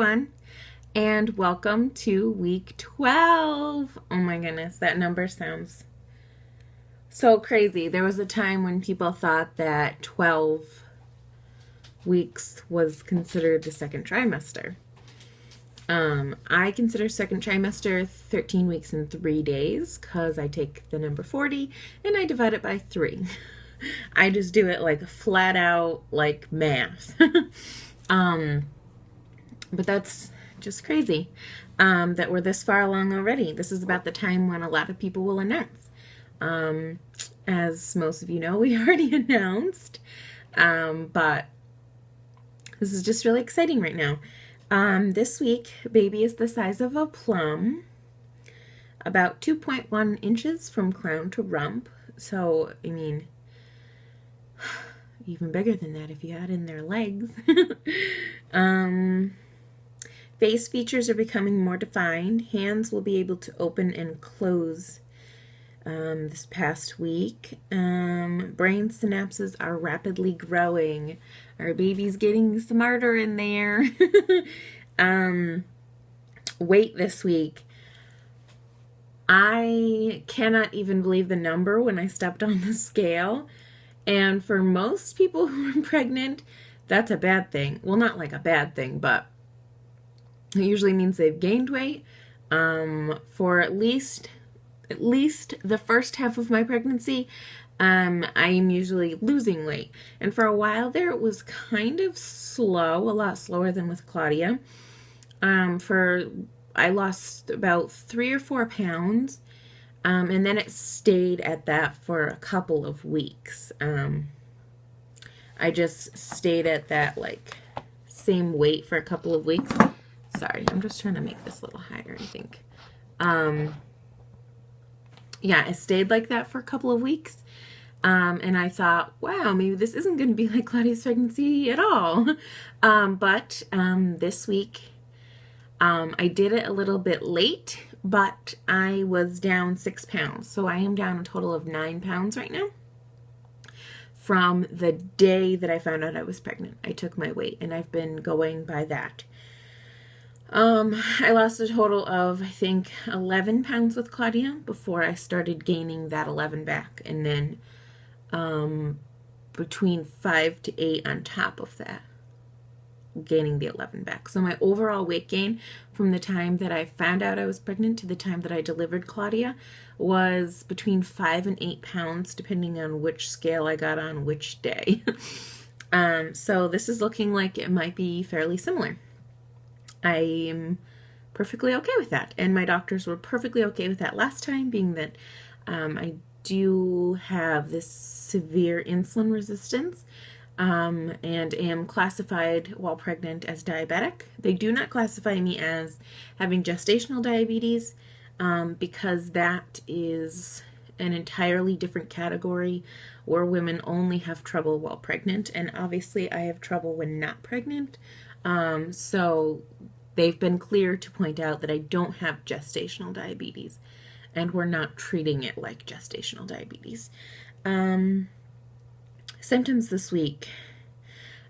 everyone, and welcome to week 12. Oh my goodness, that number sounds so crazy. There was a time when people thought that 12 weeks was considered the second trimester. I consider second trimester 13 weeks and 3 days because I take the number 40 and I divide it by 3. I just do it like flat out like math. But that's just crazy that we're this far along already. This is about the time when a lot of people will announce. As most of you know, we already announced, but this is just really exciting right now. This week, baby is the size of a plum, about 2.1 inches from crown to rump. So, I mean, even bigger than that if you add in their legs. Face features are becoming more defined. Hands will be able to open and close this past week. Brain synapses are rapidly growing. Our baby's getting smarter in there. Weight this week. I cannot even believe the number when I stepped on the scale. And for most people who are pregnant, that's a bad thing. Well, not like a bad thing, but it usually means they've gained weight. For at least the first half of my pregnancy, I am usually losing weight. And for a while there, it was kind of slow, a lot slower than with Claudia. I lost about 3 or 4 pounds, and then it stayed at that for a couple of weeks. I just stayed at that like same weight for a couple of weeks. Sorry, I'm just trying to make this a little higher, I think. Yeah, I stayed like that for a couple of weeks. And I thought, wow, maybe this isn't going to be like Claudia's pregnancy at all. But this week, I did it a little bit late, but I was down 6 pounds. So I am down a total of 9 pounds right now. From the day that I found out I was pregnant, I took my weight, and I've been going by that. I lost a total of, I think, 11 pounds with Claudia before I started gaining that 11 back. And then between 5 to 8 on top of that, gaining the 11 back. So my overall weight gain from the time that I found out I was pregnant to the time that I delivered Claudia was between 5 and 8 pounds, depending on which scale I got on which day. So this is looking like it might be fairly similar. I'm perfectly okay with that. And my doctors were perfectly okay with that last time, being that I do have this severe insulin resistance and am classified while pregnant as diabetic. They do not classify me as having gestational diabetes because that is an entirely different category where women only have trouble while pregnant. And obviously I have trouble when not pregnant. So they've been clear to point out that I don't have gestational diabetes, and we're not treating it like gestational diabetes. Symptoms this week.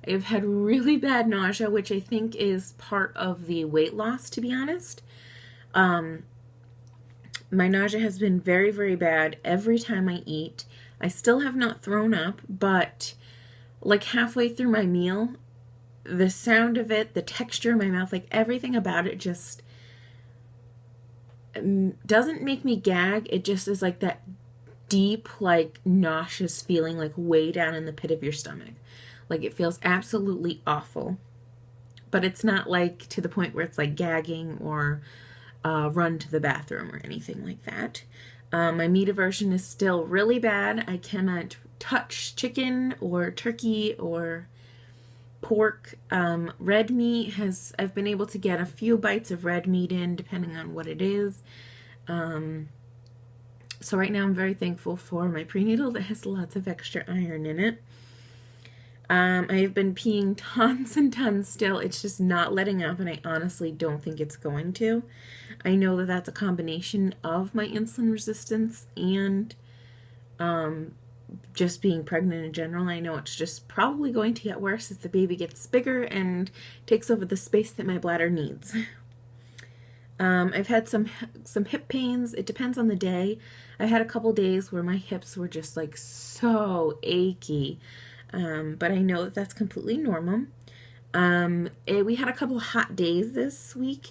I've had really bad nausea, which I think is part of the weight loss, to be honest. My nausea has been very, very bad every time I eat. I still have not thrown up, but like halfway through my meal, the sound of it, the texture in my mouth, like everything about it just doesn't make me gag. It just is like that deep, like nauseous feeling, like way down in the pit of your stomach. Like it feels absolutely awful. But it's not like to the point where it's like gagging or run to the bathroom or anything like that. My meat aversion is still really bad. I cannot touch chicken or turkey or pork. Red meat I've been able to get a few bites of red meat in, depending on what it is. So right now I'm very thankful for my prenatal that has lots of extra iron in it. I have been peeing tons and tons still. It's just not letting up, and I honestly don't think it's going to. I know that that's a combination of my insulin resistance and just being pregnant in general, I know it's just probably going to get worse as the baby gets bigger and takes over the space that my bladder needs. I've had some hip pains. It depends on the day. I had a couple days where my hips were just like so achy, but I know that that's completely normal. We had a couple of hot days this week,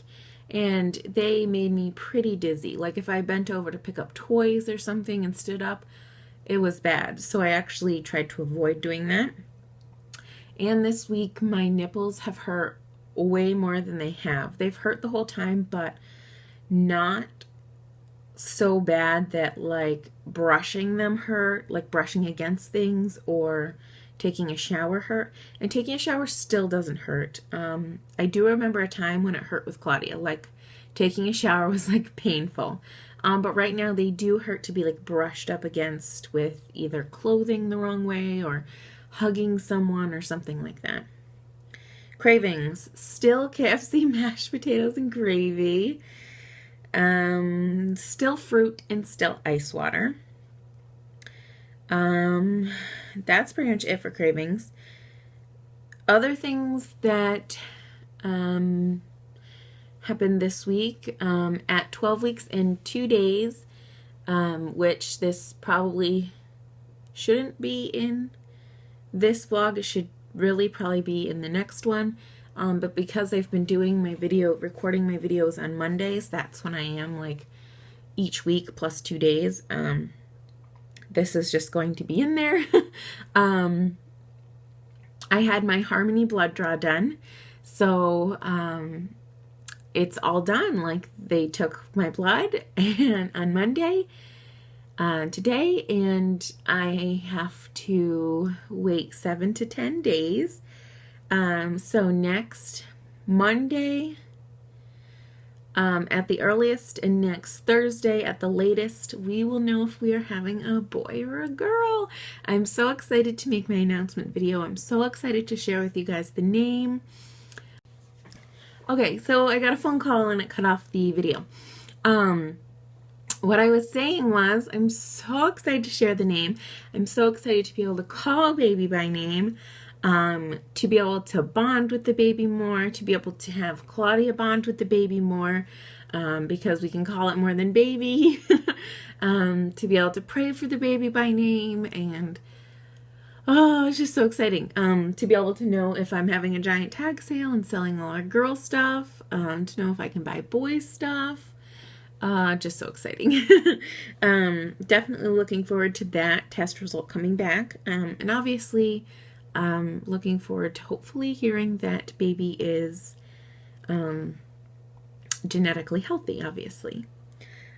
and they made me pretty dizzy. Like if I bent over to pick up toys or something and stood up, it was bad. So I actually tried to avoid doing that. And this week my nipples have hurt way more than they have. They've hurt the whole time, but not so bad that like brushing them hurt, like brushing against things or taking a shower hurt. And taking a shower still doesn't hurt. I do remember a time when it hurt with Claudia, like taking a shower was like painful. But right now they do hurt to be like brushed up against with either clothing the wrong way or hugging someone or something like that. Cravings, still KFC mashed potatoes and gravy, still fruit and still ice water. That's pretty much it for cravings. Other things that happened this week, at 12 weeks and 2 days, which this probably shouldn't be in this vlog. It should really probably be in the next one, but because I've been doing recording my videos on Mondays, that's when I am, like, each week plus 2 days. This is just going to be in there. I had my Harmony blood draw done, so it's all done. Like, they took my blood and on Monday today, and I have to wait 7 to 10 days. So next Monday at the earliest and next Thursday at the latest, we will know if we are having a boy or a girl. I'm so excited to make my announcement video. I'm so excited to share with you guys the name. Okay, so I got a phone call and it cut off the video. What I was saying was, I'm so excited to share the name. I'm so excited to be able to call baby by name, to be able to bond with the baby more, to be able to have Claudia bond with the baby more, because we can call it more than baby, to be able to pray for the baby by name, and oh, it's just so exciting, to be able to know if I'm having a giant tag sale and selling all our girl stuff, to know if I can buy boy stuff. Just so exciting. Definitely looking forward to that test result coming back. And obviously, looking forward to hopefully hearing that baby is genetically healthy, obviously.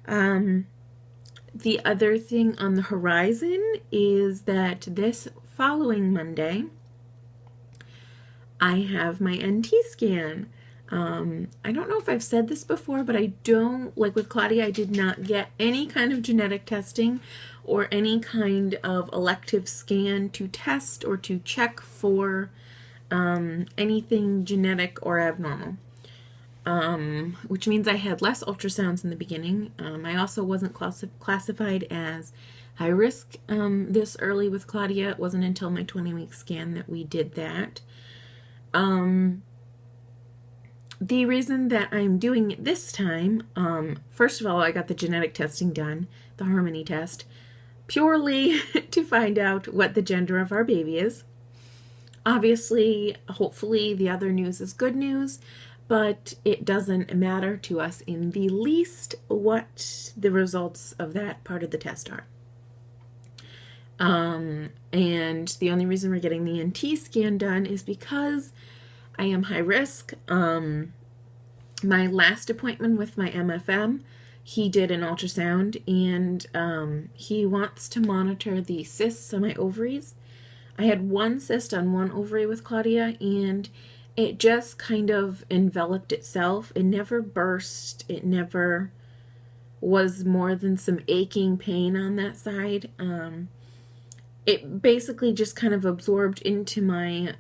The other thing on the horizon is that this following Monday, I have my NT scan. I don't know if I've said this before, but I don't, like with Claudia, I did not get any kind of genetic testing or any kind of elective scan to test or to check for anything genetic or abnormal, which means I had less ultrasounds in the beginning. I also wasn't classified as high risk this early with Claudia. It wasn't until my 20-week scan that we did that. The reason that I'm doing it this time, first of all, I got the genetic testing done, the Harmony test, purely to find out what the gender of our baby is. Obviously, hopefully the other news is good news, but it doesn't matter to us in the least what the results of that part of the test are. And the only reason we're getting the NT scan done is because I am high risk. My last appointment with my MFM, he did an ultrasound, and he wants to monitor the cysts on my ovaries. I had one cyst on one ovary with Claudia, and it just kind of enveloped itself. It never burst. It never was more than some aching pain on that side. It basically just kind of absorbed into my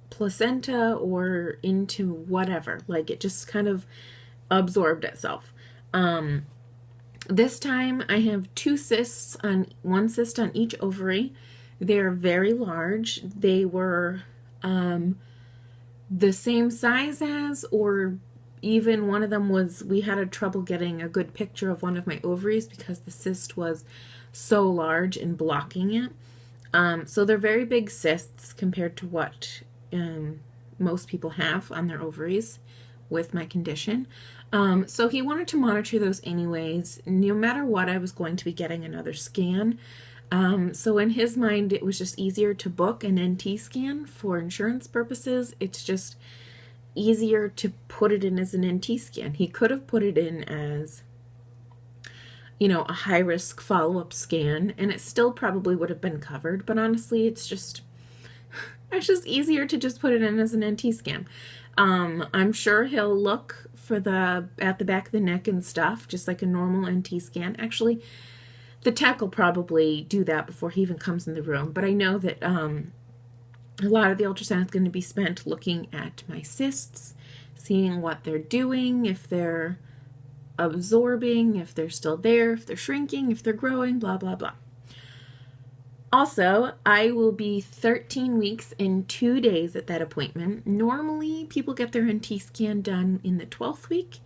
placenta or into whatever. Like, it just kind of absorbed itself. This time I have one cyst on each ovary. They're very large. They were the same size as, or even one of them was, we had a trouble getting a good picture of one of my ovaries because the cyst was so large and blocking it. So they're very big cysts compared to what most people have on their ovaries with my condition. So he wanted to monitor those anyways. No matter what, I was going to be getting another scan. So in his mind, it was just easier to book an NT scan for insurance purposes. It's just easier to put it in as an NT scan. He could have put it in as, a high-risk follow-up scan, and it still probably would have been covered. But honestly, it's just easier to just put it in as an NT scan. I'm sure he'll look for at the back of the neck and stuff, just like a normal NT scan. Actually, the tech will probably do that before he even comes in the room. But I know that a lot of the ultrasound is going to be spent looking at my cysts, seeing what they're doing, if they're absorbing, if they're still there, if they're shrinking, if they're growing, blah, blah, blah. Also, I will be 13 weeks and 2 days at that appointment. Normally, people get their NT scan done in the 12th week,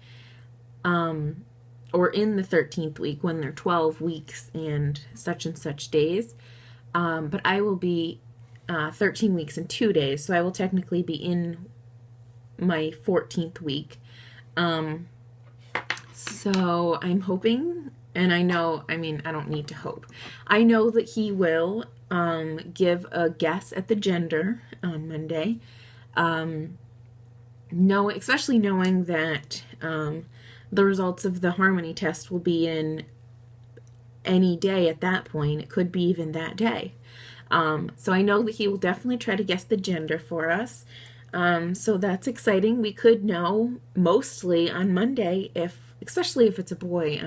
or in the 13th week when they're 12 weeks and such days. But I will be 13 weeks and 2 days, so I will technically be in my 14th week. So I'm hoping, and I don't need to hope. I know that he will give a guess at the gender on Monday. Especially knowing that the results of the Harmony test will be in any day at that point. It could be even that day. So I know that he will definitely try to guess the gender for us. So that's exciting. We could know mostly on Monday, especially if it's a boy.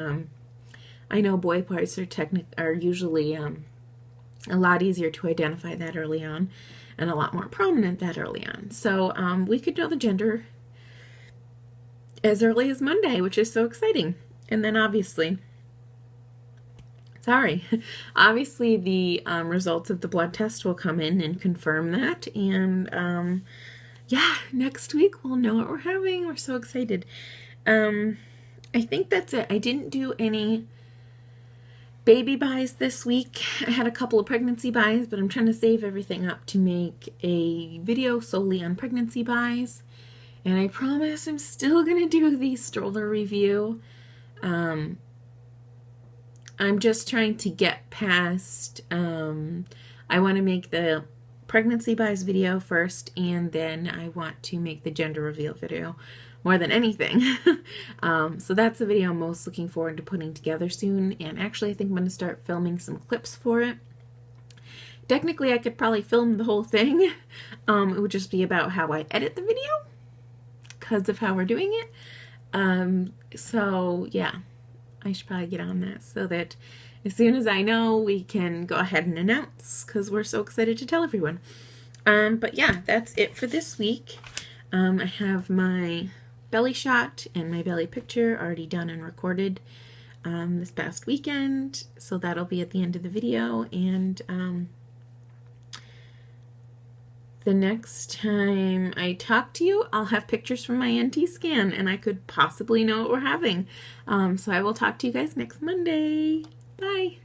I know boy parts are usually a lot easier to identify that early on, and a lot more prominent that early on. So we could know the gender as early as Monday, which is so exciting. And then obviously the results of the blood test will come in and confirm that. And next week we'll know what we're having. We're so excited. I think that's it. I didn't do any baby buys this week. I had a couple of pregnancy buys, but I'm trying to save everything up to make a video solely on pregnancy buys. And I promise I'm still going to do the stroller review. I'm just trying to get past, I want to make the pregnancy buys video first, and then I want to make the gender reveal video more than anything. So that's the video I'm most looking forward to putting together soon. And actually, I think I'm going to start filming some clips for it. Technically, I could probably film the whole thing. It would just be about how I edit the video because of how we're doing it. So yeah, I should probably get on that so that as soon as I know, we can go ahead and announce, because we're so excited to tell everyone. But yeah, that's it for this week. I have my belly shot and my belly picture already done and recorded this past weekend, so that'll be at the end of the video. And the next time I talk to you, I'll have pictures from my NT scan, and I could possibly know what we're having. So I will talk to you guys next Monday. Bye.